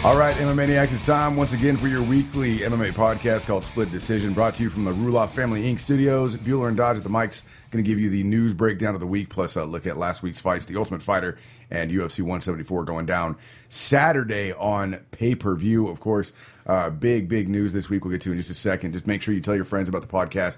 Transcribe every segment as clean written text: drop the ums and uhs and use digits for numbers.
All right, MMA Maniacs, it's time once again for your weekly MMA podcast called Split Decision, brought to you from the Ruloff Family Inc. studios. Bueller and Dodge at the mics, going to give you the news breakdown of the week, plus a look at last week's fights, The Ultimate Fighter and UFC 174 going down Saturday on pay-per-view. Of course, big news this week we'll get to in just a second. Just make sure you tell your friends about the podcast.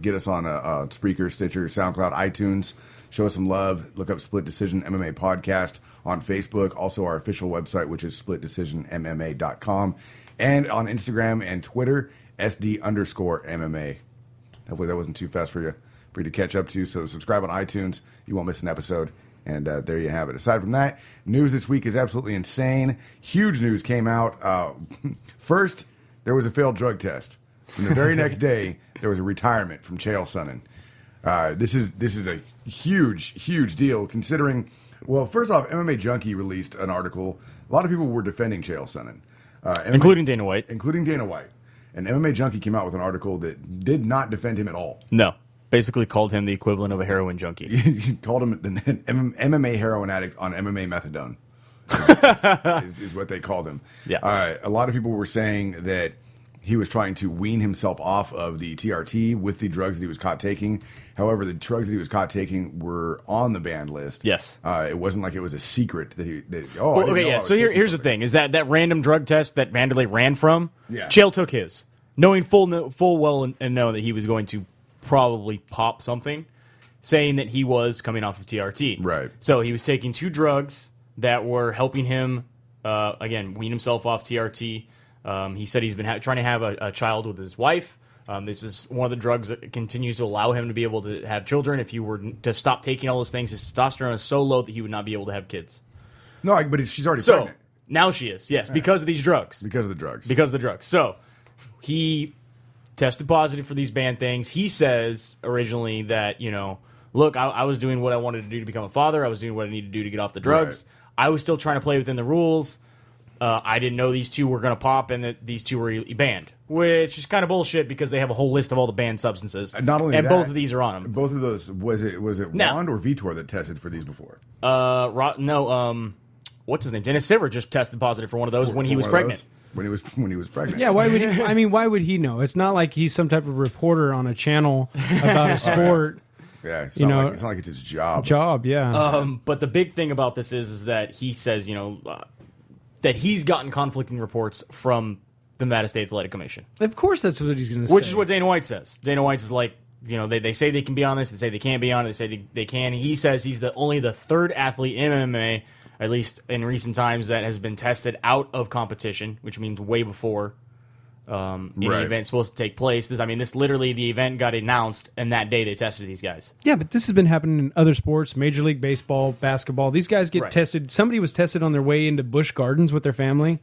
Get us on Spreaker, Stitcher, SoundCloud, iTunes. Show us some love. Look up Split Decision MMA Podcast on Facebook. Also our official website, which is splitdecisionmma.com. And on Instagram and Twitter, SD_MMA. Hopefully that wasn't too fast for you to catch up to. So subscribe on iTunes. You won't miss an episode. And there you have it. Aside from that, news this week is absolutely insane. Huge news came out. First, there was a failed drug test. And the very next day, there was a retirement from Chael Sonnen. This is a huge deal considering, well, first off, MMA Junkie released an article. A lot of people were defending Chael Sonnen. Including Dana White. Including Dana White. And MMA Junkie came out with an article that did not defend him at all. No. Basically called him the equivalent of a heroin junkie. He called him an MMA heroin addict on MMA methadone is what they called him. Yeah. A lot of people were saying that he was trying to wean himself off of the TRT with the drugs that he was caught taking. However, the drugs that he was caught taking were on the banned list. Yes. It wasn't like it was a secret that he... So here's the thing, is that random drug test that Vanderlei ran from, yeah. Chael took his, knowing full well and know that he was going to probably pop something, saying that he was coming off of TRT. Right. So he was taking two drugs that were helping him, again, wean himself off TRT. He said he's been trying to have a child with his wife. This is one of the drugs that continues to allow him to be able to have children. If you were to stop taking all those things, his testosterone is so low that he would not be able to have kids. No, but she's already pregnant. Now she is, yes, because of these drugs. Because of the drugs. So he tested positive for these banned things. He says originally that, look, I was doing what I wanted to do to become a father. I was doing what I needed to do to get off the drugs. Right. I was still trying to play within the rules. I didn't know these two were going to pop and that these two were banned, which is kind of bullshit because they have a whole list of all the banned substances. Not only that, both of these are on them. Both of those, was it Wand or Vitor that tested for these before? What's his name? Dennis Siver just tested positive for one of those when he was pregnant. When he was pregnant. Yeah, why would he? I mean, why would he know? It's not like he's some type of reporter on a channel about a sport. Yeah, it's not like it's his job. But the big thing about this is that he says, that he's gotten conflicting reports from the Nevada State Athletic Commission. Of course, that's what he's going to say. Which is what Dana White says. Dana White is like, they say they can be on this, they say they can't be on it, they say they can. He says he's only the third athlete in MMA, at least in recent times, that has been tested out of competition, which means way before any event supposed to take place. This literally, the event got announced, and that day they tested these guys. Yeah, but this has been happening in other sports, Major League Baseball, basketball. These guys get tested. Somebody was tested on their way into Busch Gardens with their family.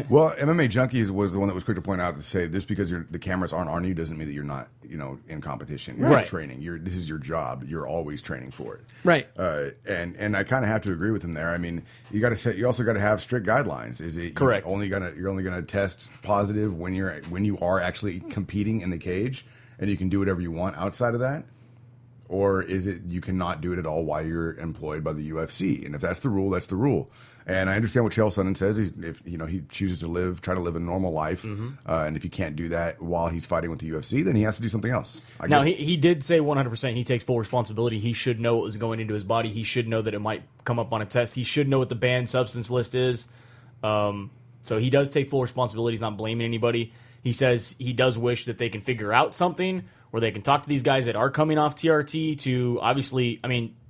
Well, MMA Junkies was the one that was quick to point out to say this because the cameras aren't on you doesn't mean that you're not, in competition. You're training. This is your job. You're always training for it. Right. And I kind of have to agree with him there. I mean, you also got to have strict guidelines. Is it correct? You're only gonna test positive when you are actually competing in the cage, and you can do whatever you want outside of that, or is it you cannot do it at all while you're employed by the UFC? And if that's the rule, that's the rule. And I understand what Chael Sonnen says. If he chooses to try to live a normal life, and if he can't do that while he's fighting with the UFC, then he has to do something else. He did say 100% he takes full responsibility. He should know what was going into his body. He should know that it might come up on a test. He should know what the banned substance list is. So he does take full responsibility. He's not blaming anybody. He says he does wish that they can figure out something where they can talk to these guys that are coming off TRT to obviously,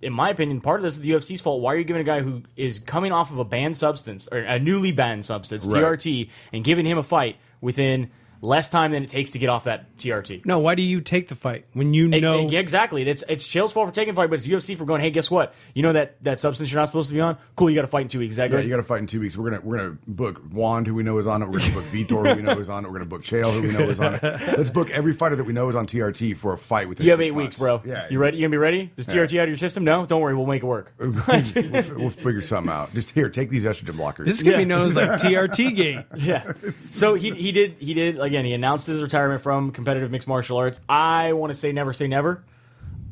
in my opinion, part of this is the UFC's fault. Why are you giving a guy who is coming off of a banned substance, or a newly banned substance, TRT, and giving him a fight within less time than it takes to get off that TRT? No, why do you take the fight when you know? Exactly. It's Chael's fault for taking the fight, but it's UFC for going, hey, guess what? You know that substance you're not supposed to be on? Cool, you got to fight in 2 weeks. Is that good? Yeah, you got to fight in 2 weeks. We're gonna book Wand, who we know is on it. We're gonna book Vitor, who we know is on it. We're gonna book Chael, who we know is on it. Let's book every fighter that we know is on TRT for a fight within 6 months. You have 8 weeks, bro. Yeah, you ready? You gonna be ready? Is TRT out of your system? No, don't worry. We'll make it work. We'll figure something out. Just here, take these estrogen blockers. This is gonna be known as like TRT gate. Yeah. So he did again. He announced his retirement from competitive mixed martial arts. I want to say never.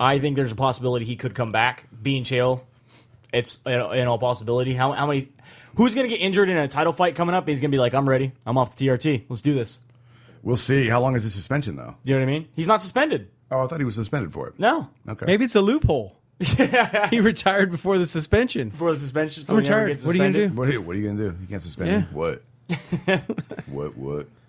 I think there's a possibility he could come back. Being Chael, it's in all possibility. How many? Who's going to get injured in a title fight coming up? He's going to be like, I'm ready. I'm off the TRT. Let's do this. We'll see. How long is his suspension, though? Do you know what I mean? He's not suspended. Oh, I thought he was suspended for it. No. Okay. Maybe it's a loophole. He retired before the suspension. Before the suspension. I'm retired. What are you going to do? What are you going to do? You can't suspend him? What?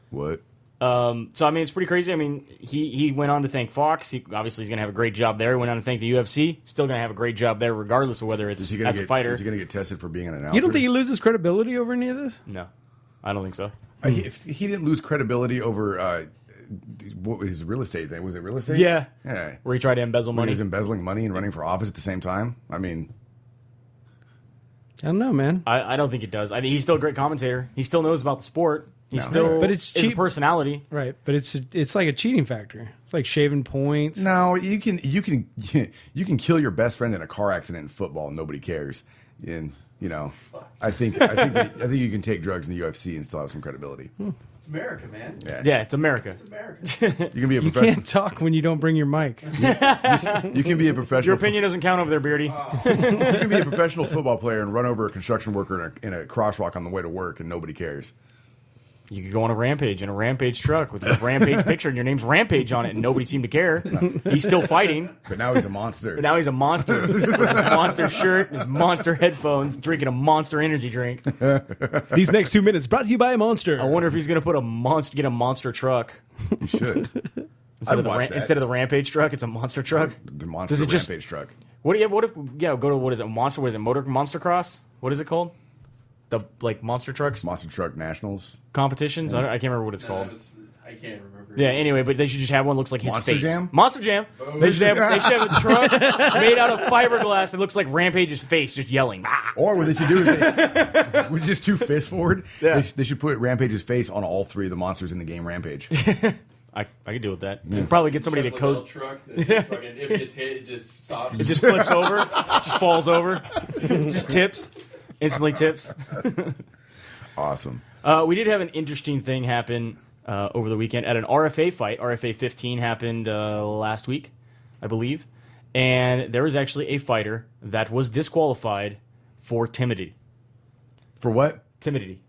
What? So, I mean, it's pretty crazy. I mean, he went on to thank Fox. He obviously is going to have a great job there. He went on to thank the UFC. Still going to have a get job there regardless of whether it's as a fighter. Is he going to get tested for being an announcer? You don't think he loses credibility over any of this? No. I don't think so. If he didn't lose credibility over what was his real estate thing? Was it real estate? Yeah. Yeah. Where he tried to embezzle When money. he was embezzling money and running for office at the same time? I mean... I don't know, man. I don't think it does. I think he's still a great commentator. He still knows about the sport. He still but it's is a cheap. Personality. Right, but it's like a cheating factor. It's like shaving points. No, you can kill your best friend in a car accident in football and nobody cares. And I think you can take drugs in the UFC and still have some credibility. It's America, man. Yeah, it's America. It's America. You can be a You professional. can't talk when you don't bring your mic. You can be a professional. Your opinion doesn't count over there, Beardy. You can be a professional football player and run over a construction worker in a crosswalk on the way to work and nobody cares. You could go on a rampage in a rampage truck with a rampage picture and your name's Rampage on it and nobody seemed to care. He's still fighting. But now he's a monster. But now he's a monster. With his monster shirt, his monster headphones, drinking a monster energy drink. These next 2 minutes brought to you by Monster. I wonder if he's going to get a monster truck. You should. Instead of the rampage truck, it's a monster truck. The monster Does it just- rampage truck. What go to what is it? Monster Cross? What is it called? The monster trucks Monster truck nationals. competitions? I can't remember what it's called. I can't remember. Yeah, anyway, but they should just have one that looks like his Monster face. Jam? Monster Jam. They should have a truck made out of fiberglass that looks like Rampage's face, just yelling. "Ah!" Or what they should do is with just two fists forward, Yeah. they should put Rampage's face on all three of the monsters in the game Rampage. I could deal with that. You can probably get somebody to code. Truck that just fucking, if it gets hit, it just stops. It just flips over, just falls over, just tips, instantly tips. Awesome. We did have an interesting thing happen over the weekend at an RFA fight. RFA 15 happened last week, I believe. And there was actually a fighter that was disqualified for timidity. For what? Timidity.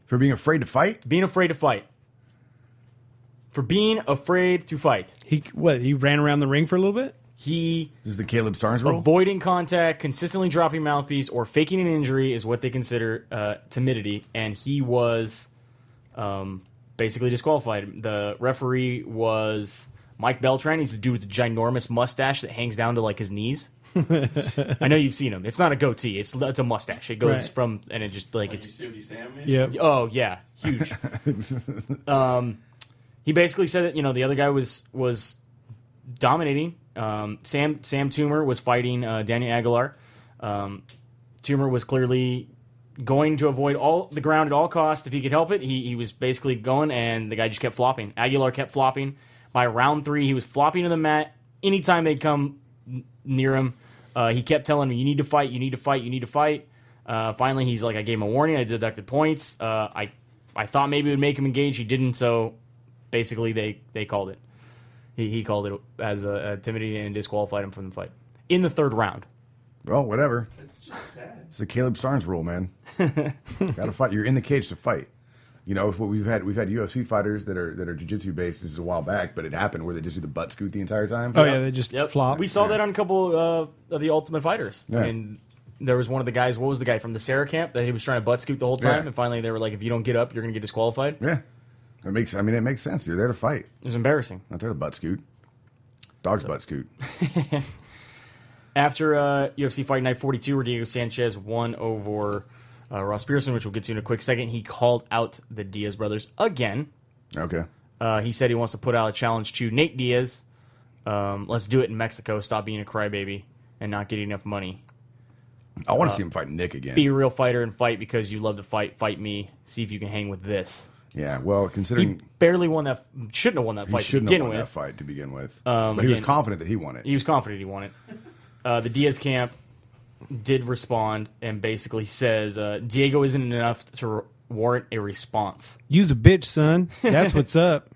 For being afraid to fight? Being afraid to fight. For being afraid to fight. He ran around the ring for a little bit? He This is the Caleb Starnes rule? avoiding contact, consistently dropping mouthpiece, or faking an injury is what they consider timidity. And he was basically disqualified. The referee was Mike Beltran. He's the dude with the ginormous mustache that hangs down to like his knees. I know you've seen him. It's not a goatee. It's a mustache. It goes Right. from and it just like You it's see what he's saying, man? Yeah. oh yeah, huge. He basically said that the other guy was dominating. Sam Toomer was fighting Daniel Aguilar. Toomer was clearly going to avoid all the ground at all costs if he could help it. He was basically going, and the guy just kept flopping. Aguilar kept flopping. By round 3, he was flopping to the mat. Anytime they'd come near him, he kept telling me, "You need to fight. You need to fight. You need to fight." Finally, he's like, "I gave him a warning. I deducted points. I thought maybe it would make him engage. He didn't. So basically, they called it. He called it as a timidity and disqualified him from the fight in the 3rd round. Well, whatever. It's just sad. It's the Caleb Starnes rule, man. Gotta fight. You're in the cage to fight. We've had UFC fighters that are jiu-jitsu based. This is a while back, but it happened where they just do the butt scoot the entire time. Oh, yeah, they just flop. We saw that on a couple of the Ultimate Fighters. Yeah. And there was one of the guys, what was the guy from the Sarah camp that he was trying to butt scoot the whole time, Yeah. and finally they were like, if you don't get up, you're going to get disqualified. Yeah. It makes sense. You're there to fight. It was embarrassing. Not there to butt scoot. Dog's butt scoot. After UFC Fight Night 42, where Diego Sanchez won over Ross Pearson, which we'll get to in a quick second, he called out the Diaz brothers again. Okay. He said he wants to put out a challenge to Nate Diaz. Let's do it in Mexico. Stop being a crybaby and not getting enough money. I want to see him fight Nick again. Be a real fighter and fight because you love to fight. Fight me. See if you can hang with this. Yeah, well, He considering barely won that. Shouldn't have won that he fight to shouldn't begin have won with. that fight to begin with. But he was again- confident that he won it. He was confident he won it. The Diaz camp did respond and basically says Diego isn't enough to warrant a response. Use a bitch, son. That's what's up.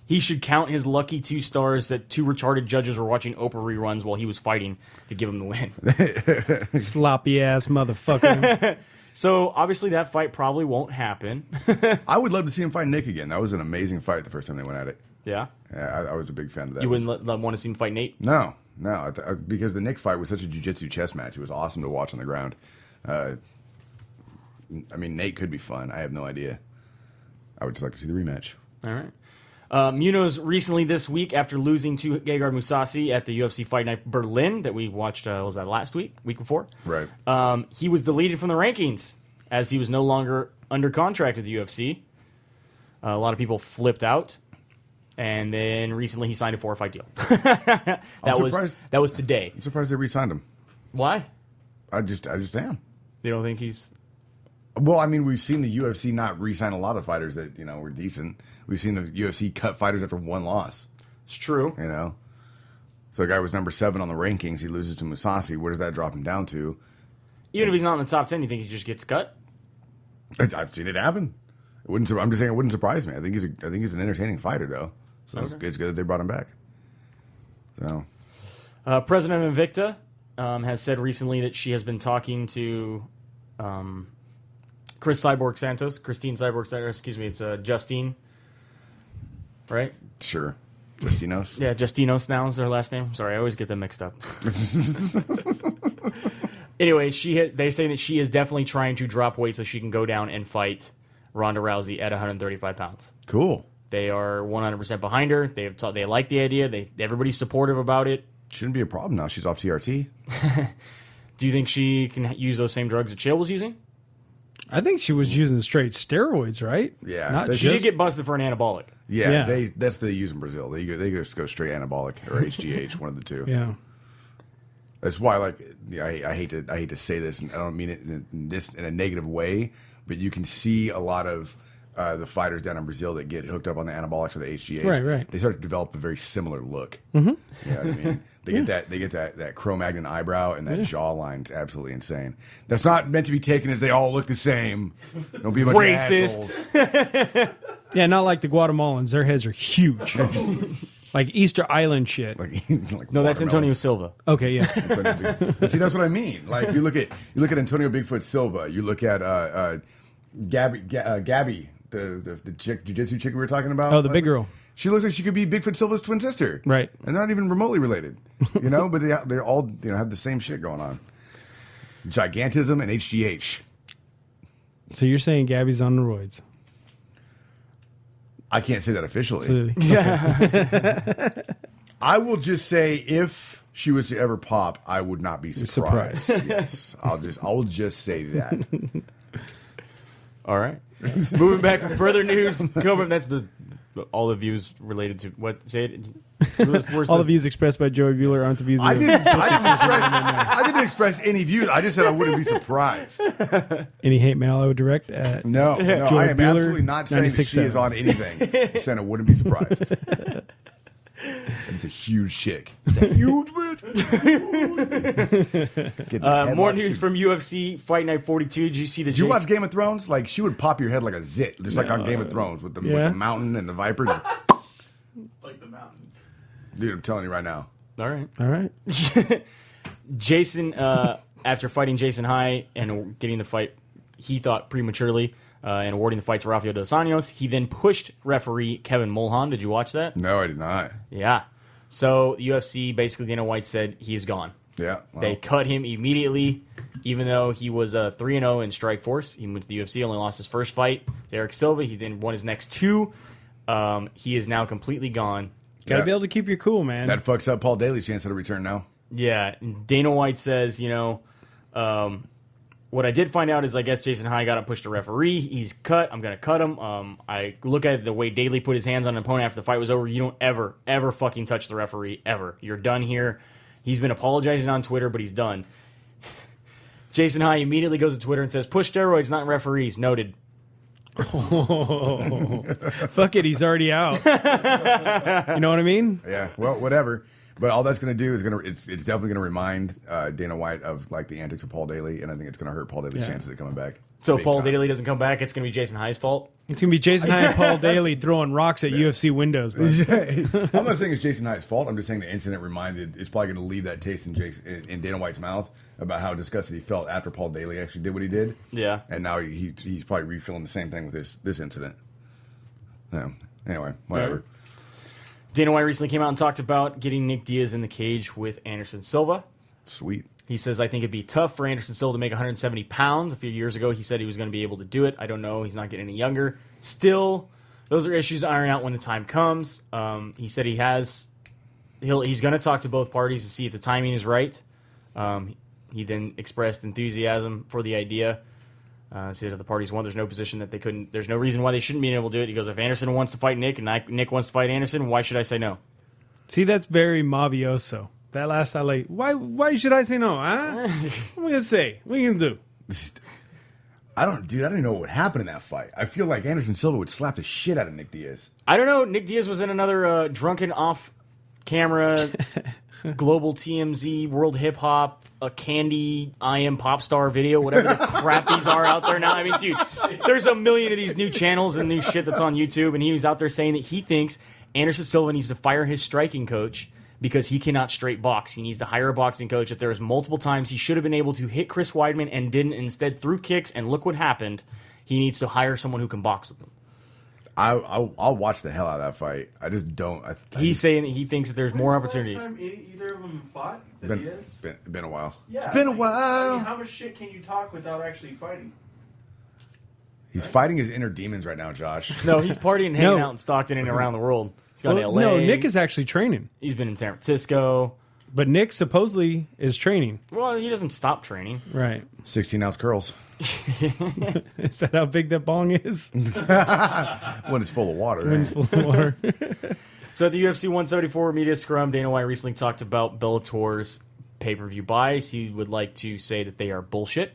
He should count his lucky 2 stars that 2 retarded judges were watching Oprah reruns while he was fighting to give him the win. Sloppy ass motherfucker. So obviously that fight probably won't happen. I would love to see him fight Nick again. That was an amazing fight the first time they went at it. Yeah. Yeah, I was a big fan of that. You wouldn't want to see him fight Nate? No, because the Nick fight was such a jiu-jitsu chess match. It was awesome to watch on the ground. I mean, Nate could be fun. I have no idea. I would just like to see the rematch. All right. Munoz recently this week, after losing to Gegard Mousasi at the UFC Fight Night Berlin that we watched, was that last week before? Right. He was deleted from the rankings as he was no longer under contract with the UFC. A lot of people flipped out. And then recently he signed a 4-fight deal. That was today. I'm surprised they re-signed him. Why? I just am. You don't think he's... Well, I mean, we've seen the UFC not re-sign a lot of fighters that, were decent. We've seen the UFC cut fighters after one loss. It's true. So a guy was number 7 on the rankings. He loses to Mousasi. Where does that drop him down to? Even if he's not in the top 10, you think he just gets cut? I've seen it happen. I'm just saying it wouldn't surprise me. I think he's an entertaining fighter, though. So Okay. it's good that they brought him back. So, President of Invicta has said recently that she has been talking to Christine Cyborg Santos, excuse me, it's Justine, right? sure. Justinos. Yeah, Justinos now is their last name. Sorry, I always get them mixed up. Anyway, they say that she is definitely trying to drop weight so she can go down and fight Ronda Rousey at 135 pounds. Cool. They are 100% behind her. They like the idea. Everybody's supportive about it. Shouldn't be a problem now. She's off TRT. Do you think she can use those same drugs that Chael was using? I think she was using straight steroids, right? Yeah. Not That's She did just, get busted for an anabolic. Yeah, Yeah. that's what they use in Brazil. They just go straight anabolic or HGH, one of the two. yeah. That's why, I hate to say this, and I don't mean it in a negative way, but you can see a lot of the fighters down in Brazil that get hooked up on the anabolics or the HGH. Right. They start to develop a very similar look. Mm-hmm. You know what I mean? They get that Cro-Magnon eyebrow and that jawline's absolutely insane. That's not meant to be taken as they all look the same. Don't be a bunch Racist. of assholes. Yeah, not like the Guatemalans. Their heads are huge. Like Easter Island shit. Like No, that's Antonio watermelons. Silva. Okay, yeah. But see, that's what I mean. Like you look at Antonio Bigfoot Silva. You look at Gabby, the jiu-jitsu chick we were talking about. Oh, the big girl. She looks like she could be Bigfoot Silva's twin sister. Right. And they're not even remotely related. But they all have the same shit going on. Gigantism and HGH. So you're saying Gabby's on the roids? I can't say that officially. I will just say if she was to ever pop, I would not be surprised. Yes. I'll just say that. All right. Moving back to further news. That's all the views related to what? Say it. All the views expressed by Joey Bueller aren't the views. I didn't express any views. I just said I wouldn't be surprised. Any hate mail I would direct at No, Joey I am Bueller, absolutely not saying that she 96.7. is on anything. I'm saying I wouldn't be surprised. It's a huge chick. It's a huge bitch. More news from UFC Fight Night 42. Did you see the? Did you watch Game of Thrones? Like she would pop your head like a zit, just like on Game of Thrones with the mountain and the viper. Like the mountain. Dude, I'm telling you right now. All right. All right. Jason, after fighting Jason High and getting the fight, he thought prematurely, and awarding the fight to Rafael Dos Anjos, he then pushed referee Kevin Mulholland. Did you watch that? No, I did not. Yeah. So UFC, basically Dana White said he's gone. Yeah. Well, They cut him immediately, even though he was 3-0 in Strikeforce. He went to the UFC, only lost his first fight to Eric Silva. He then won his next 2. He is now completely gone. Got to be able to keep your cool, man. that fucks up Paul Daly's chance at a return now. Yeah, Dana White says, what I did find out is I guess Jason High got to push the referee. He's cut. I'm going to cut him. I look at the way Daly put his hands on an opponent after the fight was over. You don't ever fucking touch the referee, ever. You're done here. He's been apologizing on Twitter, but he's done. Jason High immediately goes to Twitter and says, push steroids, not referees. Noted. Fuck it, he's already out. You know what I mean? Yeah. Well, whatever. But all that's going to do is it's definitely going to remind Dana White of like the antics of Paul Daly, and I think it's going to hurt Paul Daly's chances of coming back. So if Big Paul time. Daly doesn't come back, it's going to be Jason Hight's fault? It's going to be Jason High and Paul Daly throwing rocks at UFC windows. But I'm not saying it's Jason Hight's fault. I'm just saying the incident is probably going to leave that taste in Dana White's mouth about how disgusted he felt after Paul Daly actually did what he did. Yeah. And now he's probably refilling the same thing with this incident. Yeah. Anyway, whatever. Dana White recently came out and talked about getting Nick Diaz in the cage with Anderson Silva. Sweet. He says, I think it'd be tough for Anderson Silva to make 170 pounds. A few years ago, he said he was going to be able to do it. I don't know. He's not getting any younger. Still, those are issues to iron out when the time comes. He said he's going to talk to both parties to see if the timing is right. He then expressed enthusiasm for the idea. Said if the parties want, there's no position that they couldn't. There's no reason why they shouldn't be able to do it. He goes, if Anderson wants to fight Nick and Nick wants to fight Anderson, why should I say no? see, that's very mafioso. That last like, why should I say no? Huh? What am I going to say? What are you going to do? I don't even know what would happen in that fight. I feel like Anderson Silva would slap the shit out of Nick Diaz. I don't know. Nick Diaz was in another drunken off-camera global TMZ World Hip Hop a Candy I Am Pop Star video, whatever the crap these are out there now. I mean, dude, there's a million of these new channels and new shit that's on YouTube, and he was out there saying that he thinks Anderson Silva needs to fire his striking coach because he cannot straight box. He needs to hire a boxing coach. That there was multiple times he should have been able to hit Chris Weidman and didn't, instead threw kicks, and look what happened. He needs to hire someone who can box with him. I'll watch the hell out of that fight. I just don't. He's saying that he thinks that there's more opportunities. Last time either of them fought? Been a while. Yeah, It's been a I while. mean, how much shit can you talk without actually fighting? He's fighting his inner demons right now, Josh. No, he's partying and hanging No. out in Stockton and around the world. He's gone to LA. No, Nick is actually training. He's been in San Francisco. But Nick supposedly is training. Well, he doesn't stop training. Right. 16-ounce curls. Is that how big that bong is? When it's full of water. Full of water. So at the UFC 174 media scrum, Dana White recently talked about Bellator's pay-per-view buys. He would like to say that they are bullshit.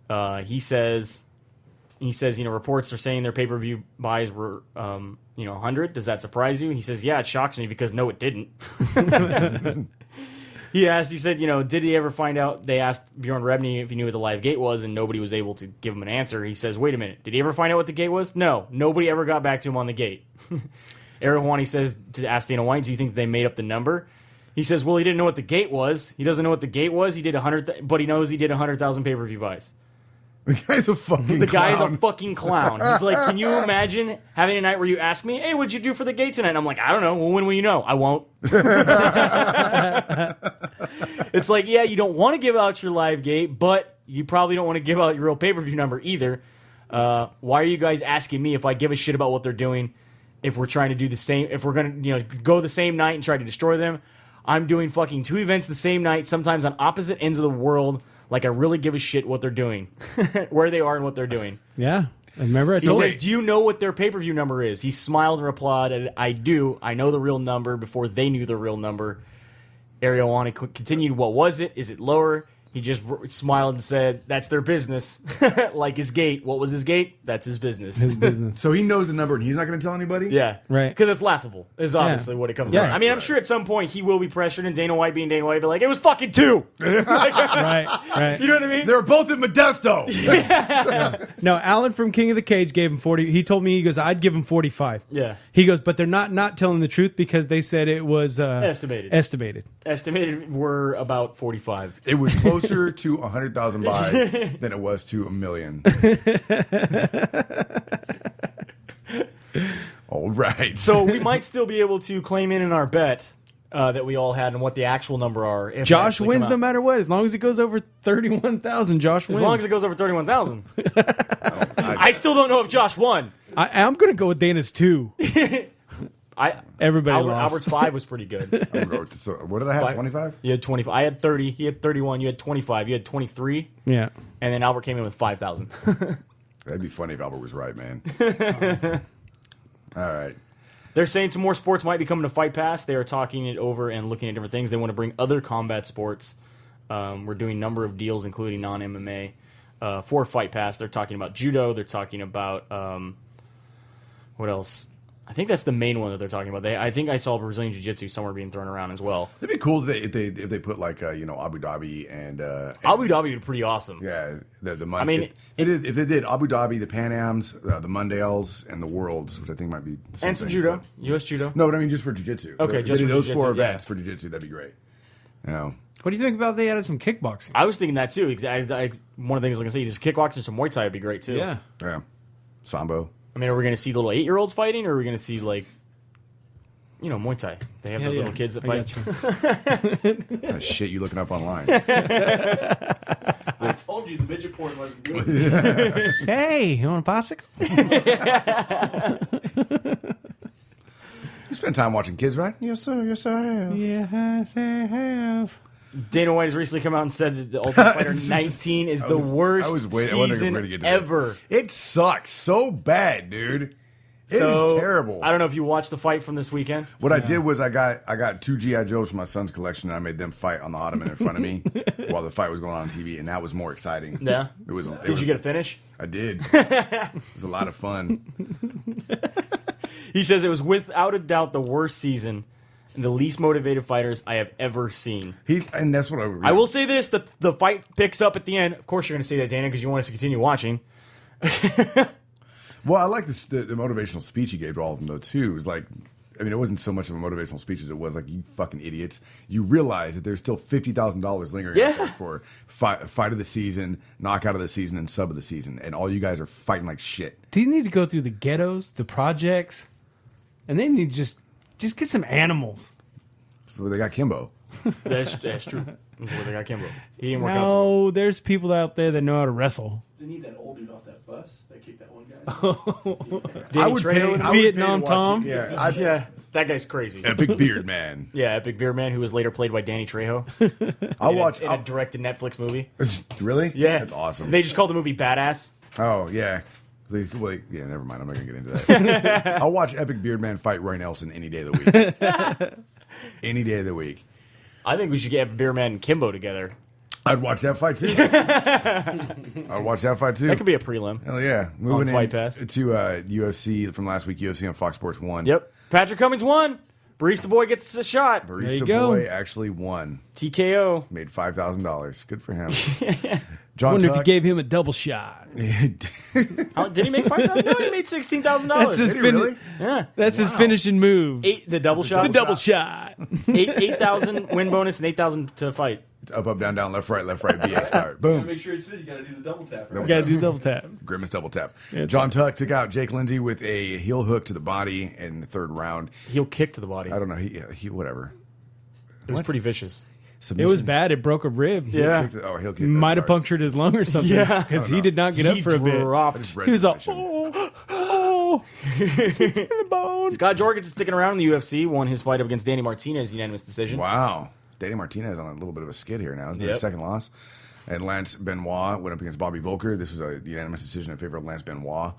He says, reports are saying their payper-view buys were, 100. Does that surprise you? He says, yeah, it shocks me because no, it didn't. He said, did he ever find out? They asked Bjorn Rebney if he knew what the live gate was, and nobody was able to give him an answer. He says, wait a minute, did he ever find out what the gate was? No, nobody ever got back to him on the gate. Eric Hawani says to ask Dana White, do you think they made up the number? He says, well, he didn't know what the gate was. He doesn't know what the gate was. He did 100, but he knows he did 100,000 pay-per-view buys. The guy's a fucking The clown. guy's a fucking clown. He's like, can you imagine having a night where you ask me, hey, what'd you do for the gate tonight? And I'm like, I don't know. Well, when will you know? I won't. It's like, yeah, you don't want to give out your live gate, but you probably don't want to give out your real pay-per-view number either. Why are you guys asking me if I give a shit about what they're doing? If we're trying to do the same, if we're going to go the same night and try to destroy them, I'm doing fucking 2 events the same night, sometimes on opposite ends of the world. Like I really give a shit what they're doing, where they are and what they're doing. Yeah. Remember I He told says, you. do you know what their pay-per-view number is? He smiled and replied, I do. I know the real number before they knew the real number. Ariel Wani continued, what was it? Is it lower? He just smiled and said, that's their business. Like his gate. What was his gate? That's his business. His business. So he knows the number and he's not going to tell anybody? Yeah. Right. Because it's laughable, is obviously what it comes down to. I mean, I'm sure at some point he will be pressured, and Dana White being Dana White, be like, it was fucking 2. Right. You know what I mean? They were both in Modesto. No, Alan from King of the Cage gave him 40. He told me, he goes, I'd give him 45. Yeah. He goes, but they're not telling the truth because they said it was Estimated. Estimated were about 45. It was closer to 100,000 buys than it was to 1 million. All right. So we might still be able to claim in our bet that we all had and what the actual number are. If Josh they wins come no out. matter what. As long as it goes over 31,000, Josh wins. As long as it goes over 31,000. I still don't know if Josh won. I'm going to go with Dana's 2. Everybody lost. Albert's 5 was pretty good. What did I have? 25? You had 25. I had 30. He had 31. You had 25. You had 23. Yeah. And then Albert came in with 5,000. That'd be funny if Albert was right, man. All right. They're saying some more sports might be coming to Fight Pass. They are talking it over and looking at different things. They want to bring other combat sports. We're doing a number of deals, including non-MMA, for Fight Pass. They're talking about judo. They're talking about what else? I think that's the main one that they're talking about. I think I saw Brazilian Jiu-Jitsu somewhere being thrown around as well. It'd be cool if they put like Abu Dhabi and Abu Dhabi would be pretty awesome. Yeah, the I mean, if they did Abu Dhabi, the Pan Ams, the Mondials, and the Worlds, which I think might be the same And some thing, judo, but- U.S. judo. No, but I mean just for jiu-jitsu. Okay, If just they did for those jiu-jitsu, four yeah. events for jiu-jitsu, that'd be great. What do you think about they added some kickboxing? I was thinking that too. One of the things I was going to say is kickboxing, some Muay Thai would be great too. Yeah. Yeah, Sambo. I mean, are we going to see little 8-year-olds fighting, or are we going to see like, Muay Thai? They have those little kids that I fight. got What kind of shit you looking up online? I told you the midget porn wasn't good. Hey, you want a bicycle? You spend time watching kids, right? Yes, sir. Yes, sir. I have. Yes, I have. Dana White has recently come out and said that the Ultimate Fighter 19 is the worst I wondering if season we're gonna get to this. ever. It sucks so bad, dude. It is So, terrible. I don't know if you watched the fight from this weekend. What I did was I got 2 GI Joes from my son's collection, and I made them fight on the ottoman in front of me while the fight was going on TV, and that was more exciting. Yeah. Did you get a finish? I did. It was a lot of fun. He says it was without a doubt the worst season and the least motivated fighters I have ever seen. And that's what I will say this: the fight picks up at the end. Of course, you're going to say that, Dana, because you want us to continue watching. Well, I like the motivational speech he gave to all of them, though, too. It was like, I mean, it wasn't so much of a motivational speech as it was like, you fucking idiots. You realize that there's still $50,000 lingering out there for fight of the season, knockout of the season, and sub of the season. And all you guys are fighting like shit. Do you need to go through the ghettos, the projects, and then you just get some animals? So they got Kimbo. That's true. That's where they got Kimbo. He didn't work out. No, there's people out there that know how to wrestle. They need that old dude off that bus that kicked that one guy. Danny I would Trejo pay and- I would pay to Vietnam watch Tom? it. Yeah, Yeah, that guy's crazy. Epic Beard Man. Yeah, Epic Beer Man, who was later played by Danny Trejo I'll watch. in a directed Netflix movie. Really? Yeah, That's awesome. They just called the movie Badass. Oh, yeah. Yeah, never mind. I'm not going to get into that. I'll watch Epic Beard Man fight Roy Nelson any day of the week. Any day of the week. I think we should get Beer Man and Kimbo together. I'd watch that fight too. I'd watch that fight too. That could be a prelim. Hell yeah. Moving Fight in Pass. to UFC from last week, UFC on Fox Sports 1. Yep. Patrick Cummings won. Barista Boy gets a shot. There Barista you go. Boy actually won. TKO. Made $5,000. Good for him. I John wonder if you Tuck. gave him a double shot. Did he make $5,000? No, he made $16,000. That's his, Did he really? Yeah. that's his finishing move. The double shot. the double shot. 8,000 win bonus and 8,000 to fight. It's up, down, left, right, BA start. Boom. Make sure it's fit. You got to do the double tap. You Right? gotta do double tap. Grimace double tap. it's John Tuck took out Jake Lindsay with a heel hook to the body in the third round. Heel kick to the body. I don't know. He whatever. It was pretty vicious. It Submission? was bad. It broke a rib. Yeah. Heel kick. Might have sorry. punctured his lung or something. Yeah. Because Oh, he no. did not get up He for a bit. I dropped. just read He was all, submission. it's in the bone. Scott Jorgens is sticking around in the UFC. Won his fight up against Danny Martinez, unanimous decision. Wow. Danny Martinez on a little bit of a skid here now. It's been his second loss. And Lance Benoit went up against Bobby Volker. This was a unanimous decision in favor of Lance Benoit.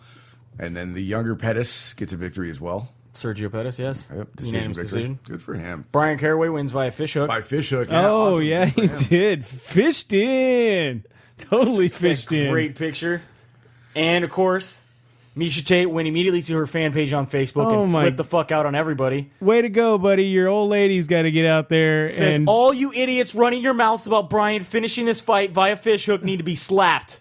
And then the younger Pettis gets a victory as well. Sergio Pettis, yes. Yep, Unanimous victory. decision. Good for him. Brian Caraway wins by a fish hook. By fish hook. Yeah, Oh, awesome. yeah, Good he for him. did. Fished in. Totally fished in. Great picture. And, of course, Misha Tate went immediately to her fan page on Facebook Oh and my- flipped the fuck out on everybody. Way to go, buddy. Your old lady's got to get out there. Says, and all you idiots running your mouths about Brian finishing this fight via fish hook need to be slapped.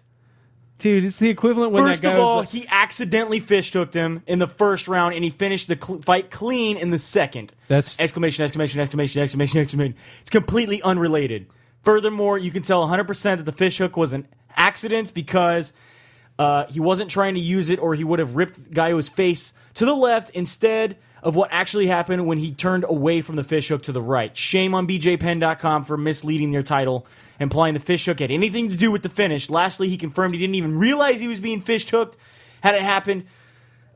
dude, it's the equivalent when First that guy of all, was like, he accidentally fish hooked him in the first round, and he finished the fight clean in the second. That's- exclamation, exclamation, exclamation, exclamation, exclamation. It's completely unrelated. Furthermore, you can tell 100% that the fish hook was an accident because he wasn't trying to use it, or he would have ripped Gallo's face to the left instead of what actually happened when he turned away from the fish hook to the right. Shame on BJPenn.com for misleading their title, implying the fish hook had anything to do with the finish. Lastly, he confirmed he didn't even realize he was being fish hooked had it happened.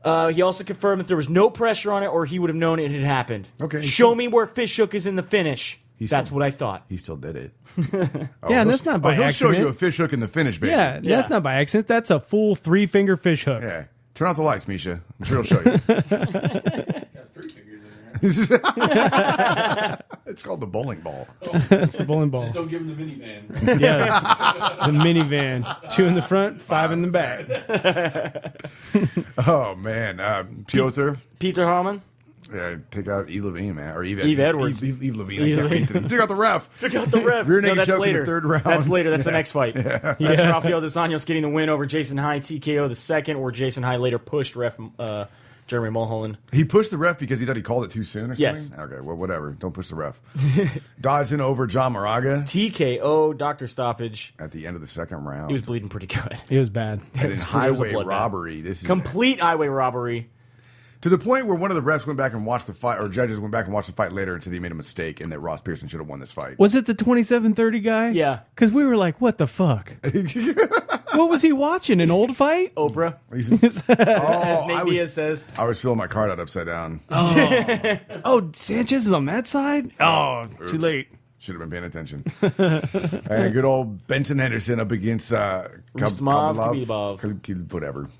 He also confirmed that there was no pressure on it, or he would have known it had happened. Okay. Show me where fish hook is in the finish. That's what I thought. He still did it. yeah, and that's not by he'll accident. show you a fish hook in the finish, baby. Yeah, that's not by accident. That's a full 3-finger fish hook. Yeah. Turn off the lights, Misha. I'm sure he'll show you. Got 3 fingers in there. It's called the bowling ball. That's the bowling ball. Just don't give him the minivan. Yeah, the minivan. 2 in the front, 5 in the back. Oh man, Piotr. Peter Harmon. Yeah, take out Eve Levine, man, or Eve Edwards. Eve Levine. I can't wait to- Took out the ref. Took out the ref. Rear naked that's choke later. in the third round. That's later. That's the next fight. That's Rafael Dos Anjos getting the win over Jason High, TKO the second, where Jason High later pushed ref Jeremy Mulholland. He pushed the ref because he thought he called it too soon or something? Yes. Okay, well, whatever. Don't push the ref. Dodson over John Moraga TKO, doctor stoppage. at the end of the second round. He was bleeding pretty good. It was bad. and in it was a highway bloodbath. robbery. This is Complete highway robbery. to the point where one of the refs went back and watched the fight, or judges went back and watched the fight later and said he made a mistake and that Ross Pearson should have won this fight. Was it the 27-30 guy? Yeah. Because we were like, what the fuck? What was he watching? An old fight? Oprah, He's- as Nate I Diaz was, says. I was filling my card out upside down. Oh, Sanchez is on that side? Oh, too Oops. late. Should have been paying attention. And good old Benson Henderson up against Rustamov whatever.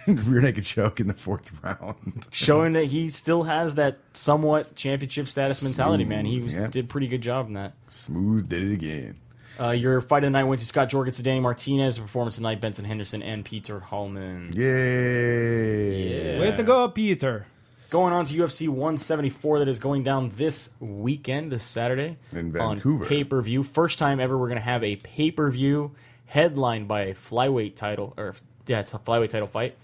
Rear naked choke in the fourth round. Showing that he still has that somewhat championship status mentality, man. He Smooth, did a pretty good job in that. Smooth did it again. Your fight of the night went to Scott Jorgensen, Danny Martinez. Performance tonight, Benson Henderson and Peter Hallman. Yay. Way to go, Peter. Going on to UFC 174 that is going down this weekend, this Saturday. In Vancouver. On pay-per-view. First time ever we're going to have a pay-per-view headlined by a flyweight title. It's a flyweight title fight.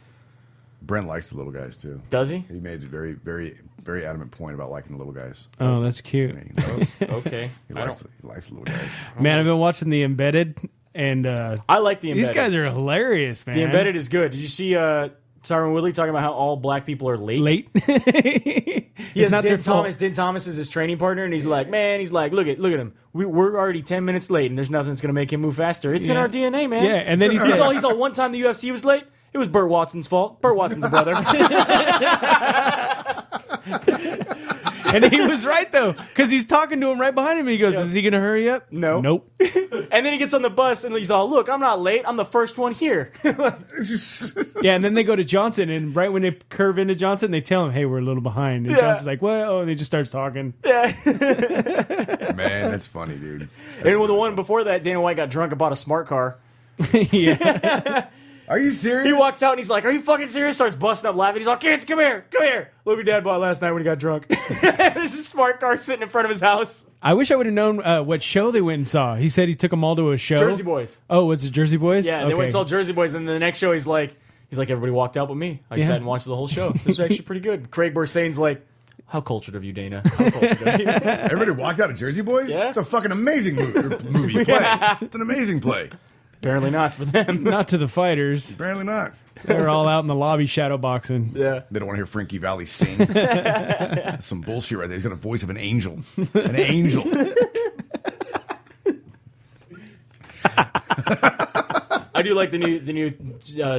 Brent likes the little guys, too. Does he? He made a very, very, very adamant point about liking the little guys. Oh, that's cute. Okay. He likes the little guys. Man, I've been watching The Embedded, and I like the Embedded. these guys are hilarious, man. The Embedded is good. Did you see Tyron Woodley talking about how all black people are late? Late. He has not their Din fault. Thomas. Din Thomas is his training partner, and he's like, look at him. We're already 10 minutes late, and there's nothing that's going to make him move faster. It's in Yeah. our DNA, man. Yeah, and then he's all one time the UFC was late. It was Burt Watson's fault. Burt Watson's a brother. And he was right, though, because he's talking to him right behind him. And he goes, is he going to hurry up? No. Nope. And then he gets on the bus, and he's all, look, I'm not late. I'm the first one here. Yeah, and then they go to Johnson, and right when they curve into Johnson, they tell him, hey, we're a little behind. And Yeah. Johnson's like, well, and he just starts talking. Man, that's funny, dude. And when the one before that, Dana White got drunk and bought a smart car. Yeah. Are you serious? He walks out and he's like, are you fucking serious? Starts busting up laughing. He's like, kids, come here. Look what your dad bought last night when he got drunk. There's a smart car sitting in front of his house. I wish I would have known what show they went and saw. He said he took them all to a show. Jersey Boys. Oh, was it Jersey Boys? Yeah, they went and saw Jersey Boys. And then the next show, he's like, everybody walked out but me. I sat and watched the whole show. It was actually pretty good. Craig Bursane's like, how cultured of you, Dana. How cultured of you. Everybody walked out of Jersey Boys? Yeah. It's a fucking amazing movie play. It's an amazing play. Apparently not for them. Not to the fighters. Apparently not. They're all out in the lobby shadow boxing. Yeah. They don't want to hear Frankie Valli sing. That's some bullshit right there. He's got a voice of an angel. An angel. I do like the new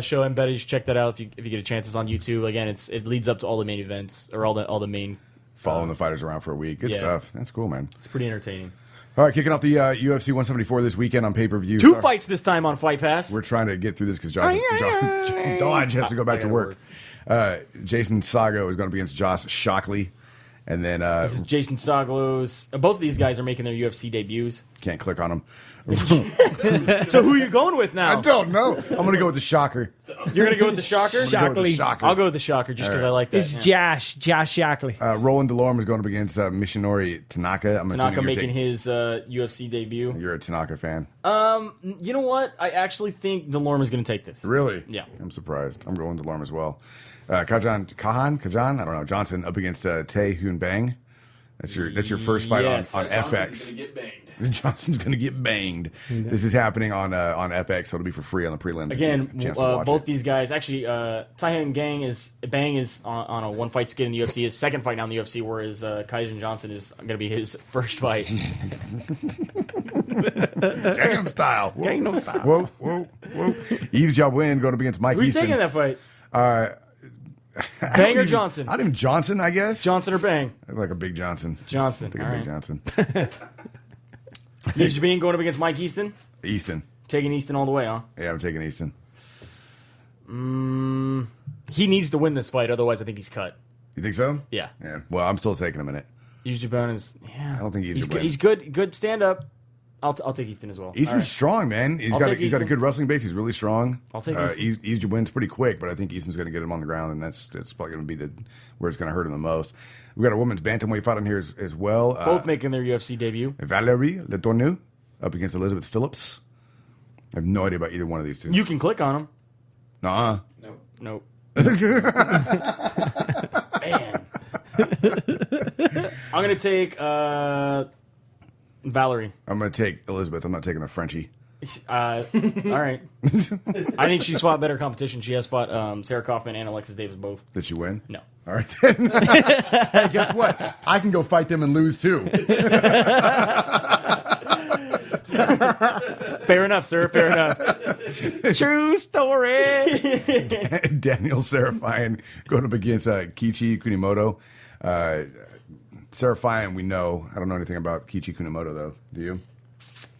show Embedded. You should check that out if you get a chance. It's on YouTube. Again, it leads up to all the main events or all the main. Following the fighters around for a week. Good stuff. That's cool, man. It's pretty entertaining. All right, kicking off the UFC 174 this weekend on pay-per-view. Two fights this time on Fight Pass. We're trying to get through this because Dodge has to go back to work. Jason Sago is going to be against Josh Shockley. And then This is Jason Saglos. Both of these guys are making their UFC debuts. can't click on him. So who are you going with now? I don't know. I'm going to go with the Shocker. You're going to go with the Shocker? I'm gonna go with the Shocker. I'll go with the Shocker just because I like that. It's Yeah. Josh Shockley. Roland Delorme is going up against Mishinori Tanaka. I'm Tanaka assuming making his UFC debut. you're a Tanaka fan. You know what? I actually think Delorme is going to take this. Really? Yeah. I'm surprised. I'm going Delorme as well. Kajan? I don't know. Johnson up against Tae Hoon Bang. That's your first fight Yes. on Johnson's FX. gonna get banged. Johnson's going to get banged. This is happening on FX, so it'll be for free on the prelims. Again, If you get a chance to watch both it. these guys actually, Bang is on a one fight skid in the UFC. His second fight now in the UFC, whereas Kaijin Johnson is going to be his first fight. Gangnam Style. Whoa. Gangnam Style. Whoa. Yves Jabouin going up against Mike Who are you Easton. taking in that fight? I Bang don't or even- Johnson? I think Johnson, I guess. Johnson or Bang? I like a big Johnson. Johnson. Take a All big right. Johnson. Yves Jabin going up against Mike Easton? Easton. Taking Easton all the way, huh? Yeah, I'm taking Easton. He needs to win this fight, otherwise I think he's cut. You think so? Yeah. Yeah. Well, I'm still taking him in it. Yves Jabin is, yeah. I don't think Yves he's Jabin. He's good stand up. I'll take Easton as well. Easton's All right. strong, man. He's I'll got take a Easton. good wrestling base. He's really strong. I'll take Easton. Easy wins pretty quick, but I think Easton's going to get him on the ground, and that's probably going to be where it's going to hurt him the most. We got a women's bantamweight fight on here as well. Both making their UFC debut. Valérie Letourneau up against Elizabeth Phillips. I have no idea about either one of these two. You can click on them. Nuh-uh. Nope. I'm Man. I'm going to take Valerie. going to take Elizabeth. I'm not taking the Frenchie. All right. I think she's fought better competition. She has fought Sarah Kaufman and Alexis Davis both. Did she win? No. All right. Then. Hey, guess what? I can go fight them and lose too. Fair enough, sir. Fair enough. True story. Daniel Serafian going up against Kichi Kunimoto. Serafian, we know. I don't know anything about Kichi Kunimoto, though. Do you?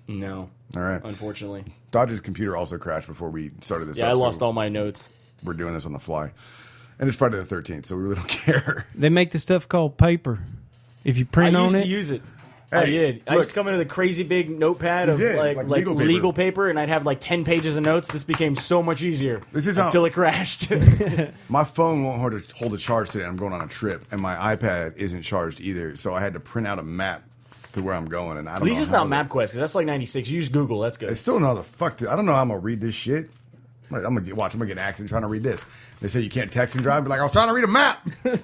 No. All right. Unfortunately. Dodge's computer also crashed before we started this. Yeah, I lost all my notes. We're doing this on the fly. And it's Friday the 13th, so we really don't care. They make the stuff called paper. If you I print used on to it, use it. I Hey, did. I look. used to come into the crazy big notepad of did, like legal legal paper. paper, and I'd have like 10 pages of notes. This became so much easier This is until how- it crashed. My phone won't hold a charge today. I'm going on a trip, and my iPad isn't charged either. So I had to print out a map to where I'm going, and I don't At least know it's how not to- MapQuest, because that's like 96. You use Google. That's good. I still don't know how the fuck I don't know how I'm gonna read this shit. I'm gonna get in an accident trying to read this. They say you can't text and drive. Be like, I was trying to read a map. I'm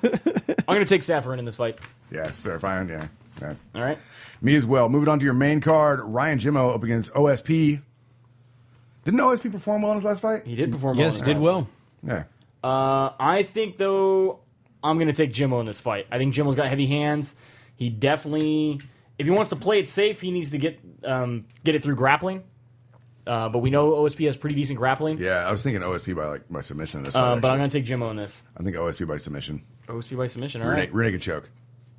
going to take Saffron in this fight. Yes, sir. Fine. Yeah. Yes. All right. Me as well. Moving on to your main card, Ryan Jimmo up against OSP. Didn't OSP perform well in his last fight? He did perform yes, well. did well. Yeah. I think, though, I'm going to take Jimmo in this fight. I think Jimmo's got heavy hands. He definitely, if he wants to play it safe, he needs to get it through grappling. But we know OSP has pretty decent grappling. Yeah, I was thinking OSP by submission in this fight. But I'm actually. going to take Jimmo in this. I think OSP by submission. OSP by submission. All right. Rear naked choke.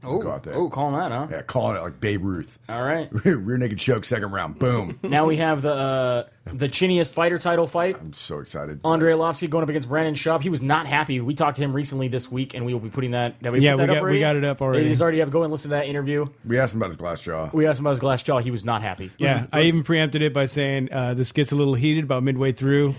Oh, Go out there. calling that, huh? Yeah, calling it like Babe Ruth. All right. Rear naked choke, second round. Boom. Now we have the chiniest fighter title fight. I'm so excited. Andre Arlovsky going up against Brandon Schaub. He was not happy. We talked to him recently this week, and we will be putting that. Have we Yeah, put that we up got- already? we got it up already. It is already up. Go and listen to that interview. We asked him about his glass jaw. We asked him about his glass jaw. He was not happy. Yeah, I even preempted it by saying this gets a little heated about midway through.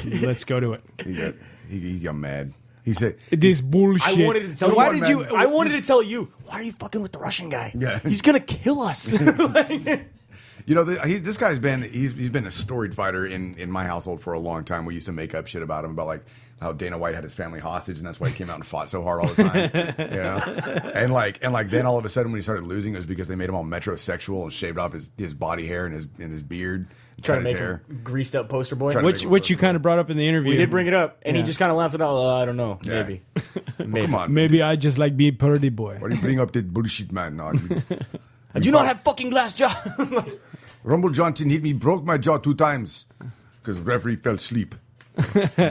Let's go to it. He got mad. He said, It is bullshit. I wanted to tell you. Why on, did man. you? I wanted to tell you. Why are you fucking with the Russian guy? Yeah. He's gonna kill us. you know, this guy's been he's been a storied fighter in my household for a long time. We used to make up shit about him about like how Dana White had his family hostage, and that's why he came out and fought so hard all the time. You know, and like then all of a sudden when he started losing, it was because they made him all metrosexual and shaved off his body hair and his beard, Trying cut to his make hair. him greased up poster boy. Trying to Which you kind of brought up in the interview. We did bring it up, and he Yeah. just kind of laughed it out. I don't know. Yeah. Maybe. Come on, Maybe I just like being pretty boy. Why do you bring up that bullshit, man? No, I do not have fucking glass jaw. Rumble Johnson hit me, broke my jaw 2 times because referee fell asleep.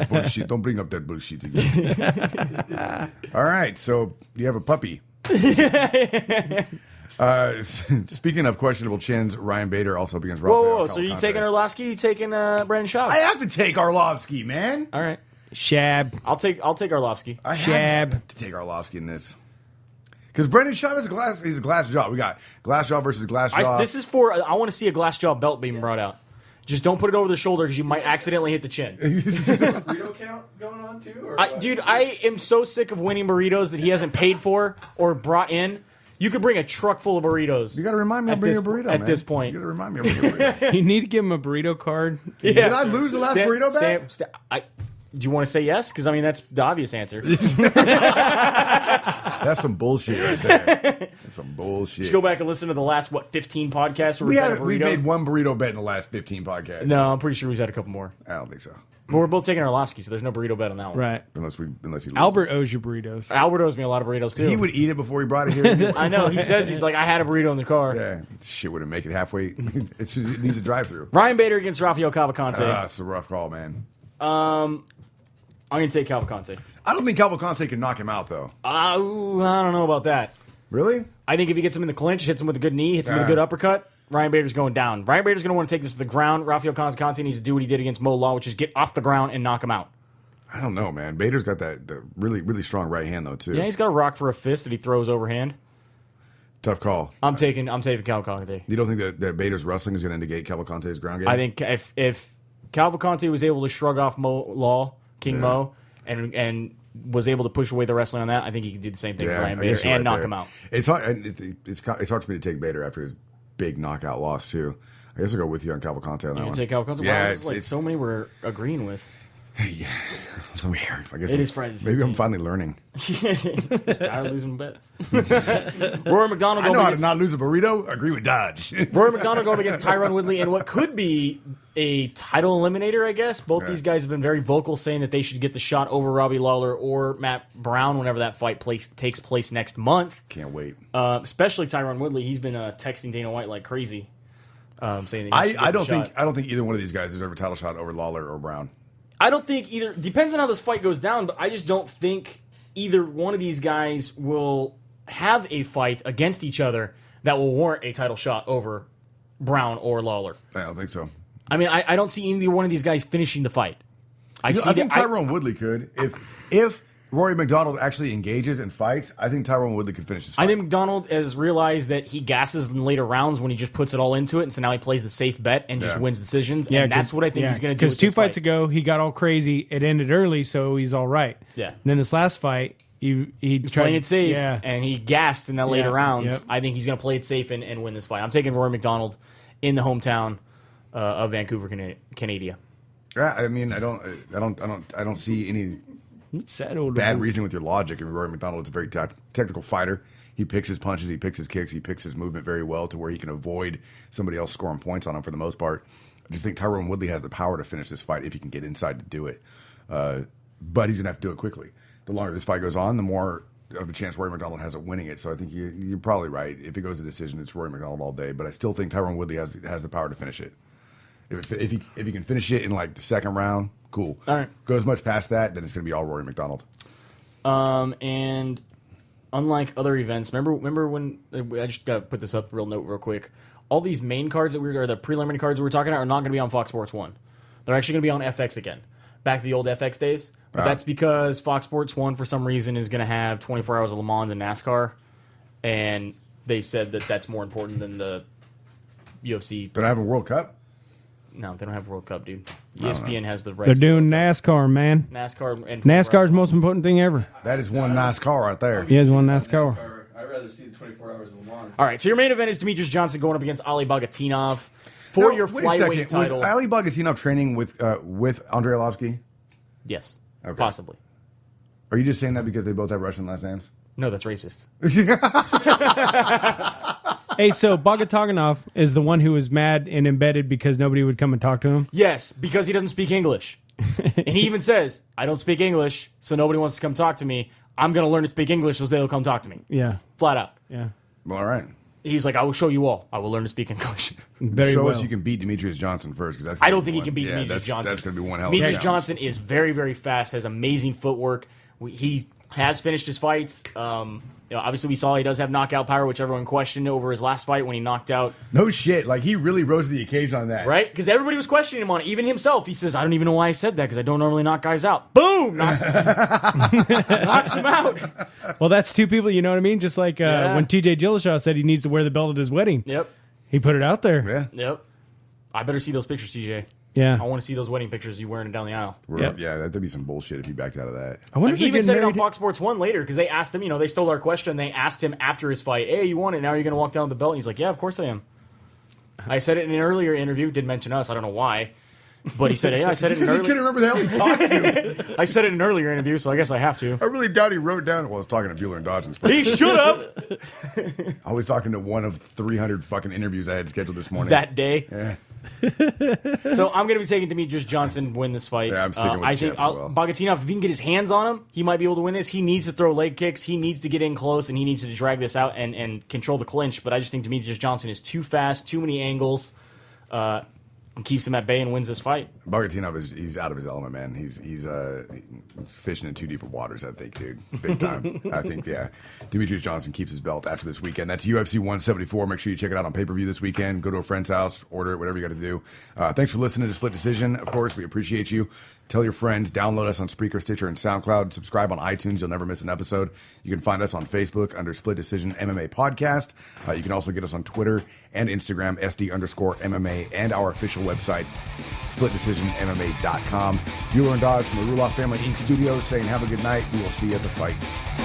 Bullshit! Don't bring up that bullshit again. All right, so you have a puppy. Speaking of questionable chins, Ryan Bader also begins. Whoa. So you taking Arlovsky? You taking Brandon Schaub? I have to take Arlovsky, man. All right. Shab. I'll take Arlovsky. I Shab. have to take Arlovsky in this because Brendan Schaub is he's a glass jaw. We got glass jaw versus glass jaw. This is for. I want to see a glass jaw belt being brought out. Just don't put it over the shoulder because you might accidentally hit the chin. Burrito count going on too? Or Dude, I am so sick of winning burritos that he hasn't paid for or brought in. You could bring a truck full of burritos. You got to remind me of bringing a burrito At man. this point. You got to remind me of bringing a burrito. You need to give him a burrito card. Yeah. Did I lose the last burrito bet? Do you want to say yes? Because, I mean, that's the obvious answer. That's some bullshit right there. That's some bullshit. Go back and listen to the last, 15 podcasts where We had a we burrito? made one burrito bet in the last 15 podcasts. No, I'm pretty sure we've had a couple more. I don't think so. But we're both taking Arlovsky, so there's no burrito bet on that one. Right. Unless he loses. Albert owes you burritos. Albert owes me a lot of burritos, too. He would eat it before he brought it here. I know. He says he's like, I had a burrito in the car. Yeah, shit wouldn't make it halfway. It needs a drive-through. Ryan Bader against Rafael Cavalcante. It's a rough call, man. I'm going to take Cavalcante. I don't think Cavalcante can knock him out, though. I don't know about that. Really? I think if he gets him in the clinch, hits him with a good knee, hits him with a good uppercut, Ryan Bader's going down. Ryan Bader's going to want to take this to the ground. Rafael Cavalcante needs to do what he did against Mo Law, which is get off the ground and knock him out. I don't know, man. Bader's got the really, really strong right hand, though, too. Yeah, he's got a rock for a fist that he throws overhand. Tough call. I'm taking Cavalcante. You don't think that Bader's wrestling is going to negate Cavalcante's ground game? I think if Cavalcante was able to shrug off King Mo, and was able to push away the wrestling on that, I think he could do the same thing for Ryan Bader and knock him out. It's hard. It's hard for me to take Bader after his big knockout loss too. I guess I'll go with you on Cavalcante on that one. You take Cavalcante? Yeah, wow, it's so many we're agreeing with. Yeah, it's weird. I guess it is Friday the 13th. Maybe I'm finally learning. Tired of losing bets. Rory McDonald. I know how to not lose a burrito. Agree with Dodge. Rory McDonald going against Tyron Woodley in what could be a title eliminator, I guess. Both these guys have been very vocal saying that they should get the shot over Robbie Lawler or Matt Brown whenever that fight takes place next month. Can't wait. Especially Tyron Woodley. He's been texting Dana White like crazy, saying that I don't think either one of these guys deserve a title shot over Lawler or Brown. I don't think either. Depends on how this fight goes down, but I just don't think either one of these guys will have a fight against each other that will warrant a title shot over Brown or Lawler. I don't think so. I mean, I don't see either one of these guys finishing the fight. I think Tyron Woodley could. If Rory McDonald actually engages and fights, I think Tyron Woodley could finish this fight. I think McDonald has realized that he gasses in later rounds when he just puts it all into it, and so now he plays the safe bet and just wins decisions, and that's what I think he's going to do. Because 2 fights ago, he got all crazy. It ended early, so he's all right. Yeah. And then this last fight, he was playing it safe, and he gassed in that later rounds. Yep. I think he's going to play it safe and win this fight. I'm taking Rory McDonald in the hometown of Vancouver, Canada. Yeah, I mean, I don't see any bad reasoning with your logic. I mean, Rory McDonald is a very technical fighter. He picks his punches, he picks his kicks, he picks his movement very well to where he can avoid somebody else scoring points on him for the most part. I just think Tyron Woodley has the power to finish this fight if he can get inside to do it. But he's going to have to do it quickly. The longer this fight goes on, the more of a chance Rory McDonald has of winning it. So I think you're probably right. If it goes to decision, it's Rory McDonald all day. But I still think Tyron Woodley has the power to finish it. If he can finish it in like the second round, cool. All right. Goes much past that, then it's going to be all Rory McDonald. And unlike other events, remember when I just got to put this up real quick. All these main cards or the preliminary cards we were talking about are not going to be on Fox Sports 1. They're actually going to be on FX again. Back to the old FX days. But that's because Fox Sports 1 for some reason is going to have 24 hours of Le Mans and NASCAR, and they said that that's more important than the UFC. Don't have a World Cup? No, they don't have World Cup, dude. ESPN has the rights. They're doing NASCAR, man. NASCAR's the most important thing ever. That is one nice car right there. He has one NASCAR. I'd rather see the 24 hours of Le Mans. All right, so your main event is Demetrius Johnson going up against Ali Bagatinov for your flyweight title. Was Ali Bagatinov training with Andrei Arlovsky? Yes, okay. Possibly. Are you just saying that because they both have Russian last names? No, that's racist. Hey, so Bogataganov is the one who was mad and embedded because nobody would come and talk to him? Yes, because he doesn't speak English. And he even says, I don't speak English, so nobody wants to come talk to me. I'm going to learn to speak English so they'll come talk to me. Yeah. Flat out. Yeah. Well, all right. He's like, I will show you all. I will learn to speak English. Show us you can beat Demetrius Johnson first. Cause I don't think he can beat Demetrius Johnson. That's going to be one hell of a Demetrius Johnson is very, very fast, has amazing footwork. He has finished his fights. Obviously, we saw he does have knockout power, which everyone questioned over his llast fight when he knocked out. No shit. Like, he really rose to the occasion on that. Right? Because everybody was questioning him on it. Even himself. He says, I don't even know why I said that because I don't normally knock guys out. Boom! Knocks him out. Well, that's two people, you know what I mean? Just like when TJ Dillashaw said he needs to wear the belt at his wedding. Yep. He put it out there. Yeah. Yep. I better see those pictures, TJ. Yeah. I want to see those wedding pictures of you wearing it down the aisle. Yep. Yeah, that'd be some bullshit if he backed out of that. I wonder if he even said it on Fox Sports 1 later because they asked him, they stole our question. They asked him after his fight, hey, you won it. Now you're going to walk down with the belt. And he's like, yeah, of course I am. I said it in an earlier interview. Didn't mention us. I don't know why. But he said, hey, I said it in an Because he couldn't remember the hell he talked to. I said it in an earlier interview, so I guess I have to. I really doubt he wrote down while I was talking to Bueller and Dodge and Spreaker. He should have. I was talking to one of 300 fucking interviews I had scheduled this morning. That day. Yeah. So I'm going to be taking Demetrius Johnson win this fight. Yeah, I'm sticking with I think Bagatinov, if he can get his hands on him, he might be able to win this. He needs to throw leg kicks. He needs to get in close, and he needs to drag this out and control the clinch. But I just think Demetrius Johnson is too fast, too many angles, and keeps him at bay and wins this fight. Bagatino he's out of his element, man. He's fishing in too deep of waters, I think, dude. Big time. I think, yeah. Demetrius Johnson keeps his belt after this weekend. That's UFC 174. Make sure you check it out on pay-per-view this weekend. Go to a friend's house, order it, whatever you got to do. Thanks for listening to Split Decision. Of course, we appreciate you. Tell your friends. Download us on Spreaker, Stitcher, and SoundCloud. Subscribe on iTunes. You'll never miss an episode. You can find us on Facebook under Split Decision MMA Podcast. You can also get us on Twitter and Instagram, SD_MMA, and our official website, SplitDecisionMMA.com. Bueller and Dodge from the Ruloff Family Inc. Studios saying have a good night. We will see you at the fights.